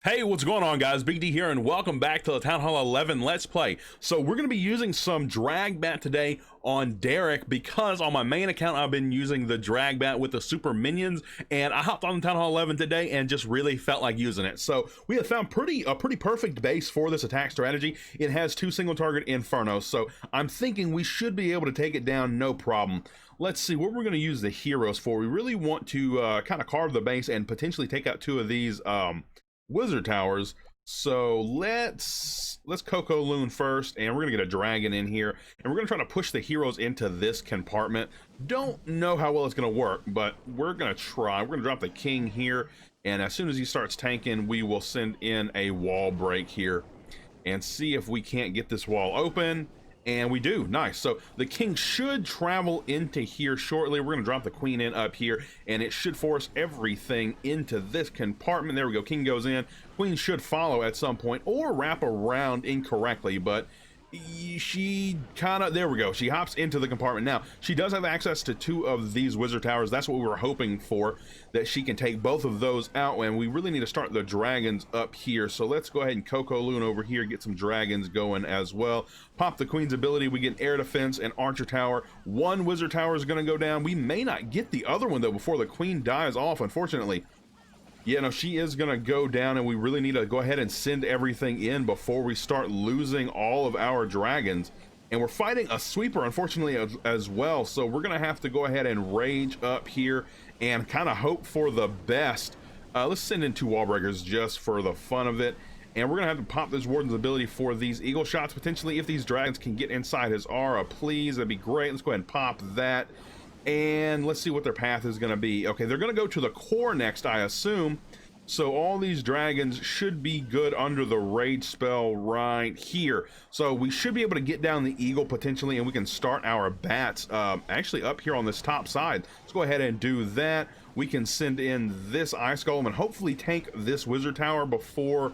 Hey, what's going on, guys? Big D here, and welcome back to the Town Hall 11 Let's Play. So we're going to be using some drag bat today on Derek because on my main account I've been using the drag bat with the super minions, and I hopped on Town Hall 11 today and just really felt like using it. So we have found a pretty perfect base for this attack strategy. It has two single target infernos, so I'm thinking we should be able to take it down no problem. Let's see what we're going to use the heroes for. We really want to kind of carve the base and potentially take out two of these wizard towers. So let's Coco Loon first, and we're gonna get a dragon in here, and we're gonna try to push the heroes into this compartment. Don't know how well it's gonna work, but we're gonna try. We're gonna drop the king here, and as soon as he starts tanking, we will send in a wall break here and see if we can't get this wall open. And we do. Nice. So the king should travel into here shortly. We're going to drop the queen in up here, and it should force everything into this compartment. There we go. King goes in. Queen should follow at some point or wrap around incorrectly, but she kind of, there we go. She hops into the compartment. Now, she does have access to two of these wizard towers. That's what we were hoping for, that she can take both of those out, and we really need to start the dragons up here. So let's go ahead and Coco Loon over here, get some dragons going as well. Pop the queen's ability. We get air defense and archer tower. One wizard tower is going to go down. We may not get the other one though before the queen dies off, unfortunately. Yeah, no, she is gonna go down, and we really need to go ahead and send everything in before we start losing all of our dragons. And we're fighting a sweeper, unfortunately, as well, so we're gonna have to go ahead and rage up here and kind of hope for the best. Let's send in two wall breakers just for the fun of it, and we're gonna have to pop this warden's ability for these eagle shots potentially if these dragons can get inside his aura. Please, that'd be great. Let's go ahead and pop that. And let's see what their path is going to be. Okay, they're going to go to the core next, I assume. So all these dragons should be good under the rage spell right here. So we should be able to get down the eagle potentially, and we can start our bats actually up here on this top side. Let's go ahead and do that. We can send in this ice golem and hopefully tank this wizard tower before...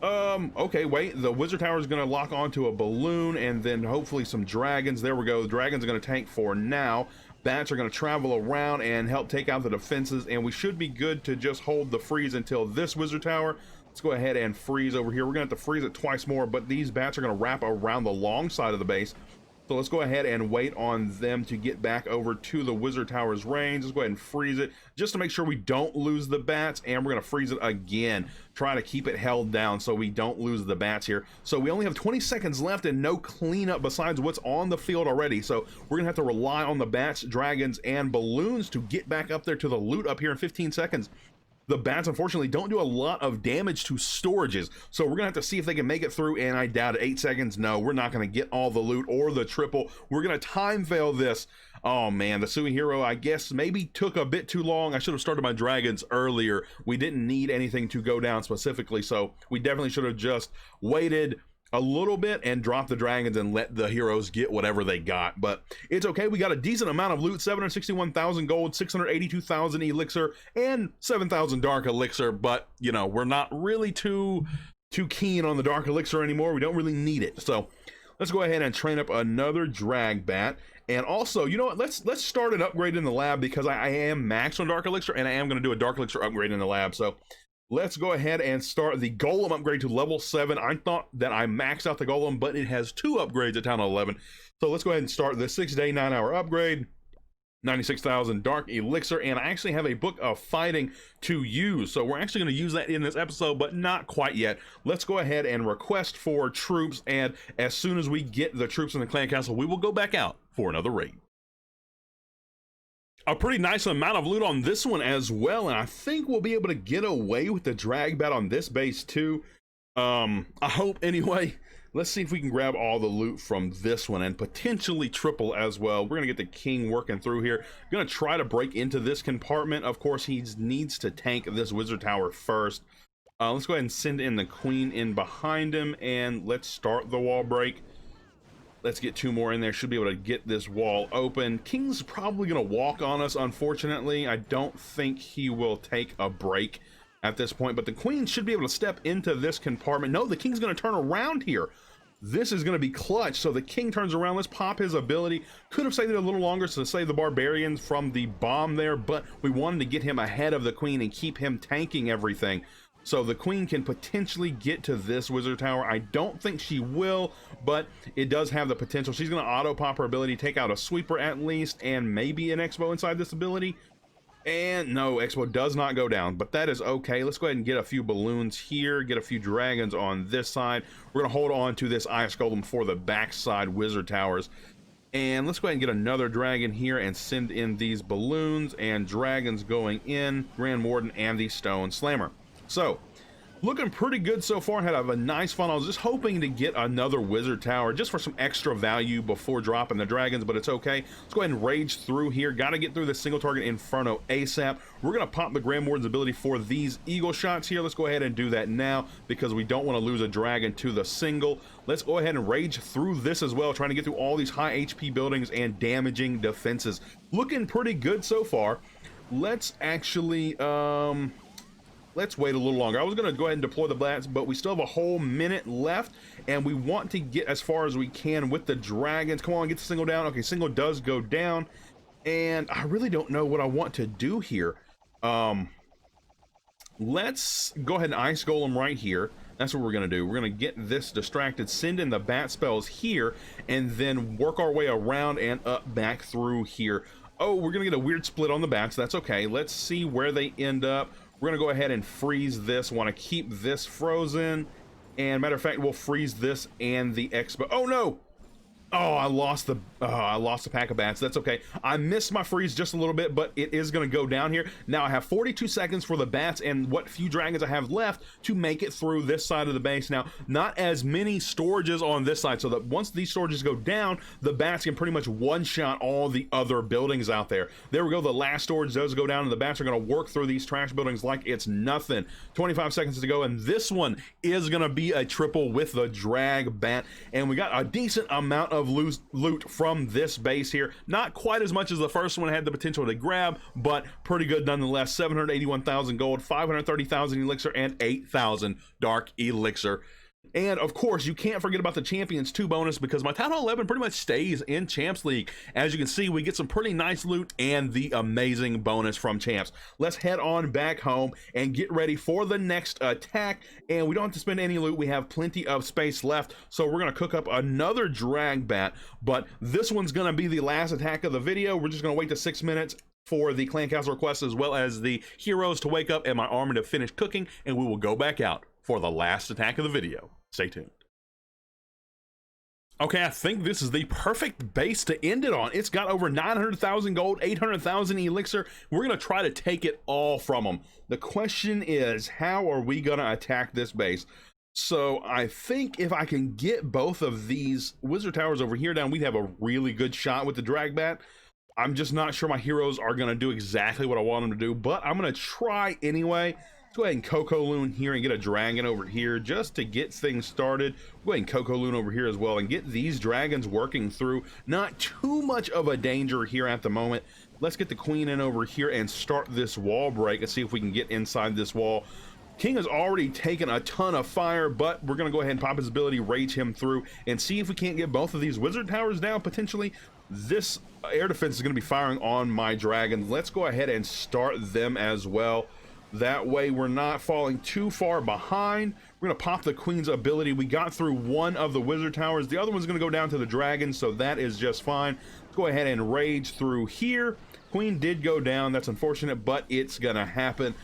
okay, wait, the wizard tower is going to lock onto a balloon, and then hopefully some dragons. There we go. The dragons are going to tank for now. Bats are going to travel around and help take out the defenses, and we should be good to just hold the freeze until this wizard tower. Let's go ahead and freeze over here. We're going to have to freeze it twice more, but these bats are going to wrap around the long side of the base. So let's go ahead and wait on them to get back over to the wizard tower's range. Let's go ahead and freeze it just to make sure we don't lose the bats, and we're going to freeze it again. Try to keep it held down so we don't lose the bats here. So we only have 20 seconds left and no cleanup besides what's on the field already. So we're going to have to rely on the bats, dragons, and balloons to get back up there to the loot up here in 15 seconds. The bats, unfortunately, don't do a lot of damage to storages, so we're gonna have to see if they can make it through, and I doubt it. 8 seconds, no, we're not gonna get all the loot or the triple. We're gonna time fail this. Oh man, the Sui hero, I guess, maybe took a bit too long. I should have started my dragons earlier. We didn't need anything to go down specifically, so we definitely should have just waited a little bit and drop the dragons and let the heroes get whatever they got. But it's okay. We got a decent amount of loot: 761,000 gold, 682,000 elixir, and 7,000 dark elixir. But you know, we're not really too keen on the dark elixir anymore. We don't really need it. So let's go ahead and train up another drag bat. And also, you know what, let's start an upgrade in the lab, because I am maxed on dark elixir, and I am going to do a dark elixir upgrade in the lab. So let's go ahead and start the golem upgrade to level 7. I thought that I maxed out the golem, but it has 2 upgrades at Town Hall 11. So let's go ahead and start the 6-day, 9-hour upgrade. 96,000 dark elixir, and I actually have a book of fighting to use. So we're actually going to use that in this episode, but not quite yet. Let's go ahead and request for troops, and as soon as we get the troops in the clan castle, we will go back out for another raid. A pretty nice amount of loot on this one as well, and I think we'll be able to get away with the drag bat on this base too. I hope anyway. Let's see if we can grab all the loot from this one and potentially triple as well. We're gonna get the king working through here. Gonna try to break into this compartment. Of course, he needs to tank this wizard tower first. Let's go ahead and send in the queen in behind him, and let's start the wall break. Let's get 2 more in there. Should be able to get this wall open. King's probably gonna walk on us, unfortunately. I don't think he will take a break at this point, but the queen should be able to step into this compartment. No, the king's going to turn around here. This is going to be clutch. So the king turns around. Let's pop his ability. Could have saved it a little longer to save the barbarians from the bomb there, but we wanted to get him ahead of the queen and keep him tanking everything. So the queen can potentially get to this wizard tower. I don't think she will, but it does have the potential. She's going to auto pop her ability, take out a sweeper at least, and maybe an Expo inside this ability. And no, Expo does not go down, but that is okay. Let's go ahead and get a few balloons here, get a few dragons on this side. We're going to hold on to this Ice Golem for the backside wizard towers. And let's go ahead and get another dragon here and send in these balloons and dragons going in, Grand Warden and the Stone Slammer. So, looking pretty good so far. Had a nice fun. I was just hoping to get another wizard tower just for some extra value before dropping the dragons, but it's okay. Let's go ahead and rage through here. Got to get through this single target Inferno ASAP. We're going to pop the Grand Warden's ability for these eagle shots here. Let's go ahead and do that now because we don't want to lose a dragon to the single. Let's go ahead and rage through this as well, trying to get through all these high HP buildings and damaging defenses. Looking pretty good so far. Let's actually let's wait a little longer. I was going to go ahead and deploy the bats, but we still have a whole minute left, and we want to get as far as we can with the dragons. Come on, get the single down. Okay, single does go down, and I really don't know what I want to do here. Let's go ahead and Ice Golem right here. That's what we're going to do. We're going to get this distracted, send in the bat spells here, and then work our way around and up back through here. Oh, we're going to get a weird split on the bats. That's okay. Let's see where they end up. We're gonna go ahead and freeze this. Want to keep this frozen, and matter of fact, we'll freeze this and the Expo. Oh no! Oh, I lost the pack of bats. That's okay. I missed my freeze just a little bit, but it is going to go down here. Now I have 42 seconds for the bats and what few dragons I have left to make it through this side of the base. Now, not as many storages on this side, so that once these storages go down, the bats can pretty much one-shot all the other buildings out there. There we go. The last storage does go down, and the bats are going to work through these trash buildings like it's nothing. 25 seconds to go, and this one is going to be a triple with the drag bat, and we got a decent amount of loot from this base here. Not quite as much as the first one had the potential to grab, but pretty good nonetheless. 781,000 gold, 530,000 elixir, and 8,000 dark elixir. And of course, you can't forget about the Champions 2 bonus, because my Town Hall 11 pretty much stays in Champs League. As you can see, we get some pretty nice loot and the amazing bonus from Champs. Let's head on back home and get ready for the next attack. And we don't have to spend any loot. We have plenty of space left. So we're going to cook up another drag bat. But this one's going to be the last attack of the video. We're just going to wait to 6 minutes for the clan castle requests, as well as the heroes to wake up and my army to finish cooking. And we will go back out for the last attack of the video. Stay tuned. Okay, I think this is the perfect base to end it on. It's got over 900,000 gold, 800,000 elixir. We're going to try to take it all from them. The question is, how are we going to attack this base? So I think if I can get both of these wizard towers over here down, we'd have a really good shot with the drag bat. I'm just not sure my heroes are going to do exactly what I want them to do, but I'm going to try anyway. Let's go ahead and Coco Loon here and get a dragon over here just to get things started. Go ahead and Coco Loon over here as well and get these dragons working through. Not too much of a danger here at the moment. Let's get the queen in over here and start this wall break and see if we can get inside this wall. King has already taken a ton of fire, but we're going to go ahead and pop his ability, rage him through, and see if we can't get both of these wizard towers down potentially. This air defense is going to be firing on my dragons. Let's go ahead and start them as well. That way we're not falling too far behind. We're going to pop the queen's ability. We got through one of the wizard towers. The other one's going to go down to the dragon, so that is just fine. Let's go ahead and rage through here. Queen did go down. That's unfortunate, but it's going to happen.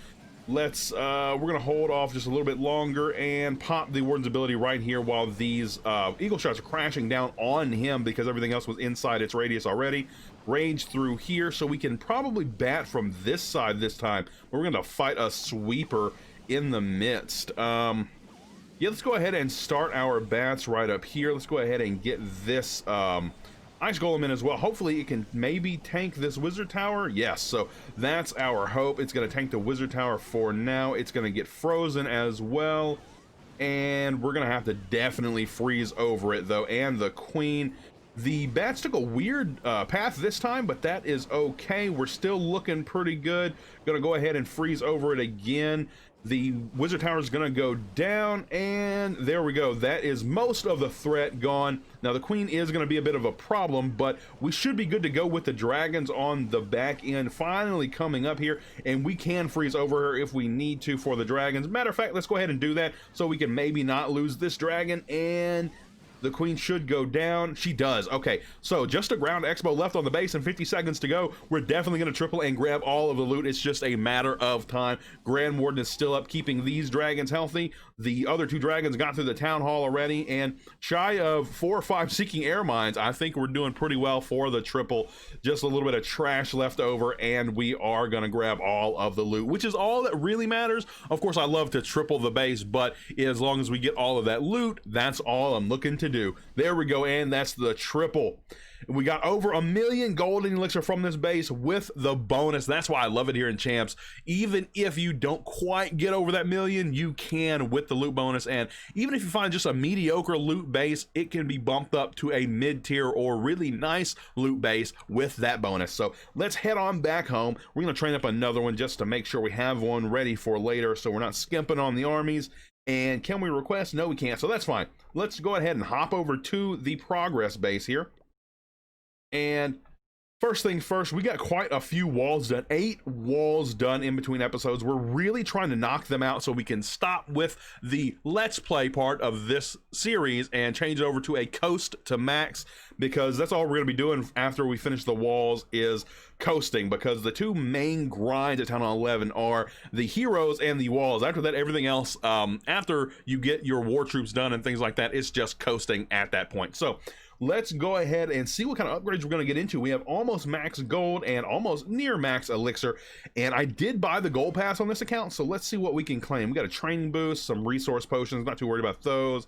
Let's we're going to hold off just a little bit longer and pop the warden's ability right here while these eagle shots are crashing down on him because everything else was inside its radius already. Rage through here, so we can probably bat from this side this time. We're going to fight a sweeper in the midst. Yeah, let's go ahead and start our bats right up here. Let's go ahead and get this Ice Golem in as well. Hopefully it can maybe tank this wizard tower. Yes, so that's our hope. It's going to tank the wizard tower for now. It's going to get frozen as well, and we're going to have to definitely freeze over it though. And the queen, the bats took a weird path this time, but that is okay. We're still looking pretty good. Gonna go ahead and freeze over it again. The wizard tower is going to go down, and there we go. That is most of the threat gone. Now the queen is going to be a bit of a problem, but we should be good to go with the dragons on the back end finally coming up here, and we can freeze over her if we need to for the dragons. Matter of fact, let's go ahead and do that so we can maybe not lose this dragon, and the queen should go down. She does. Okay, so just a ground expo left on the base and 50 seconds to go. We're definitely going to triple and grab all of the loot. It's just a matter of time. Grand Warden is still up, keeping these dragons healthy. The other two dragons got through the town hall already, and shy of 4 or 5 seeking air mines. I think we're doing pretty well for the triple. Just a little bit of trash left over, and we are going to grab all of the loot, which is all that really matters. Of course, I love to triple the base, but as long as we get all of that loot, that's all I'm looking to do. There we go, and that's the triple. We got over 1 million golden elixir from this base with the bonus. That's why I love it here in Champs. Even if you don't quite get over that million, you can with the loot bonus. And even if you find just a mediocre loot base, it can be bumped up to a mid-tier or really nice loot base with that bonus. So let's head on back home. We're going to train up another one just to make sure we have one ready for later, so we're not skimping on the armies. And can we request? No, we can't, so that's fine. Let's go ahead and hop over to the progress base here. And first things first, we got quite a few walls done. 8 walls done in between episodes. We're really trying to knock them out so we can stop with the let's play part of this series and change it over to a coast to max, because that's all we're going to be doing after we finish the walls is coasting, because the two main grinds at Town Hall 11 are the heroes and the walls. After that, everything else, after you get your war troops done and things like that, it's just coasting at that point. So let's go ahead and see what kind of upgrades we're going to get into. We have almost max gold and almost near max elixir, and I did buy the gold pass on this account, so let's see what we can claim. We got a training boost, some resource potions, not too worried about those.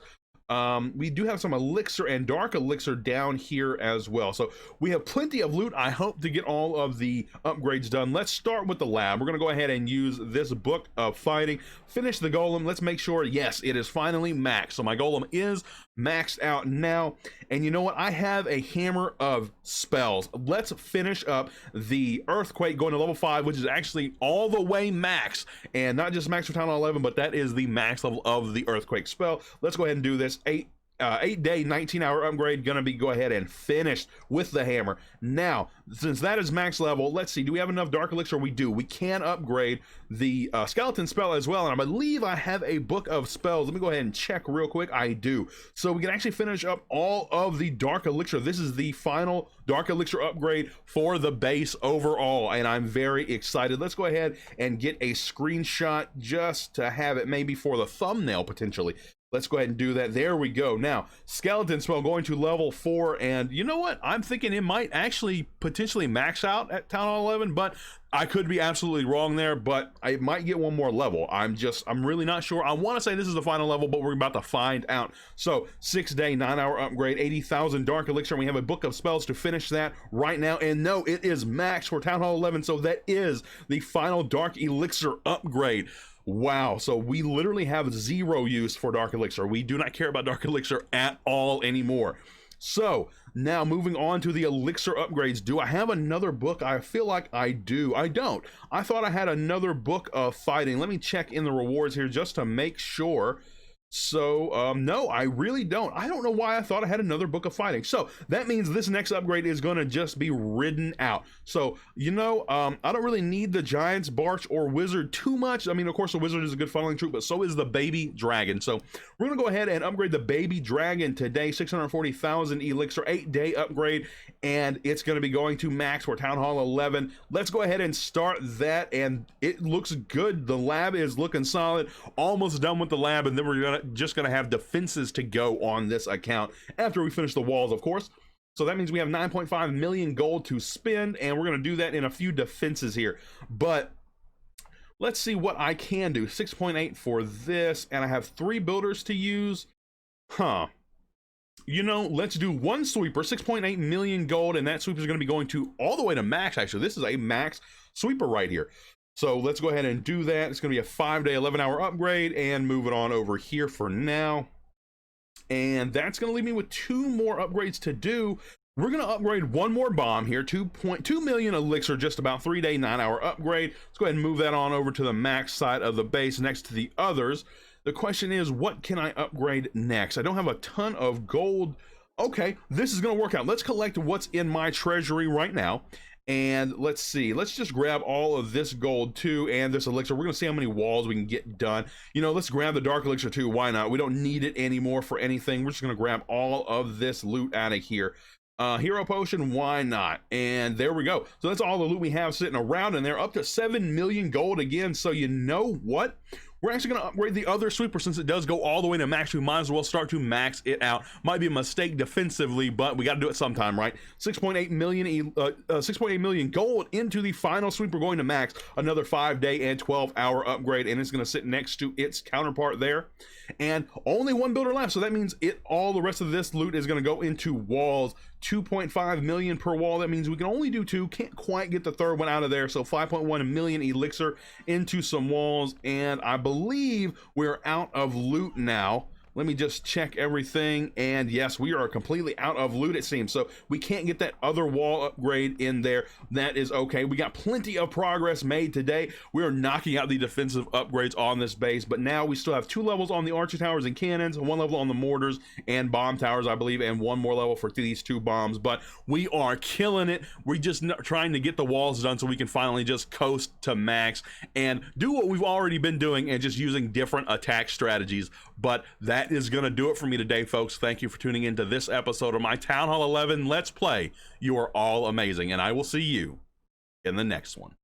We do have some elixir and dark elixir down here as well, so we have plenty of loot. I hope to get all of the upgrades done. Let's start with the lab. We're going to go ahead and use this book of fighting, finish the golem. Let's make sure, yes, it is finally maxed. So my golem is maxed out now, and you know what, I have a hammer of spells. Let's finish up the earthquake going to level 5, which is actually all the way max, and not just max for Town Hall 11, but that is the max level of the earthquake spell. Let's go ahead and do this. 8-day 19-hour upgrade, gonna be go ahead and finish with the hammer. Now since that is max level, let's see, do we have enough dark elixir? We do. We can upgrade the skeleton spell as well, and I believe I have a book of spells. Let me go ahead and check real quick. I do. So we can actually finish up all of the dark elixir. This is the final dark elixir upgrade for the base overall, and I'm very excited. Let's go ahead and get a screenshot just to have it maybe for the thumbnail potentially. Let's go ahead and do that. There we go. Now, skeleton spell going to level 4, and you know what? I'm thinking it might actually potentially max out at Town Hall 11, but I could be absolutely wrong there, but I might get one more level. I'm really not sure. I want to say this is the final level, but we're about to find out. So 6-day 9-hour upgrade, 80,000 dark elixir, and we have a book of spells to finish that right now. And no, it is max for Town Hall 11, so that is the final dark elixir upgrade. Wow, so we literally have 0 use for dark elixir. We do not care about dark elixir at all anymore. So now moving on to the elixir upgrades. Do I have another book? I feel like I do. I don't. I thought I had another book of fighting. Let me check in the rewards here just to make sure. So no, I really don't. I don't know why I thought I had another book of fighting. So that means this next upgrade is going to just be ridden out. So you know, I don't really need the giants, barch, or wizard too much. I mean, of course the wizard is a good funneling troop, but so is the baby dragon. So we're gonna go ahead and upgrade the baby dragon today. 640,000 elixir, 8-day upgrade, and it's going to be going to max for Town Hall 11. Let's go ahead and start that, and it looks good. The lab is looking solid. Almost done with the lab, and then we're just gonna have defenses to go on this account after we finish the walls, of course. So that means we have 9.5 million gold to spend, and we're gonna do that in a few defenses here. But let's see what I can do. 6.8 for this, and I have 3 builders to use. You know, let's do 1 sweeper, 6.8 million gold, and that sweeper is going to be going to all the way to max. Actually, this is a max sweeper right here. So let's go ahead and do that. It's going to be a 5-day 11-hour upgrade, and move it on over here for now. And that's going to leave me with 2 more upgrades to do. we're going to upgrade one more bomb here, 2.2 million elixir, just about 3-day 9-hour upgrade. Let's go ahead and move that on over to the max side of the base next to the others. The question is, what can I upgrade next? I don't have a ton of gold. Okay, this is going to work out. Let's collect what's in my treasury right now. And let's see, let's just grab all of this gold too and this elixir. We're gonna see how many walls we can get done. You know, let's grab the dark elixir too. Why not? We don't need it anymore for anything. We're just gonna grab all of this loot out of here. Hero potion, why not? And there we go. So that's all the loot we have sitting around, and they're up to 7 million gold again. So you know what? We're actually going to upgrade the other sweeper since it does go all the way to max. We might as well start to max it out. Might be a mistake defensively, but we got to do it sometime, right? 6.8 million gold into the final sweeper going to max. Another 5-day and 12-hour upgrade, and it's going to sit next to its counterpart there. And only one builder left, so that means all the rest of this loot is going to go into walls. 2.5 million per wall. That means we can only do 2. Can't quite get the third one out of there. So 5.1 million elixir into some walls, and I believe we're out of loot now. Let me just check everything, and yes, we are completely out of loot, it seems. So we can't get that other wall upgrade in there. That is okay. We got plenty of progress made today. We are knocking out the defensive upgrades on this base, but now we still have 2 levels on the archer towers and cannons, 1 level on the mortars and bomb towers, I believe, and 1 more level for these 2 bombs. But we are killing it. We're just trying to get the walls done so we can finally just coast to max and do what we've already been doing and just using different attack strategies. But that is going to do it for me today, folks. Thank you for tuning into this episode of my Town Hall 11 Let's Play. You are all amazing, and I will see you in the next one.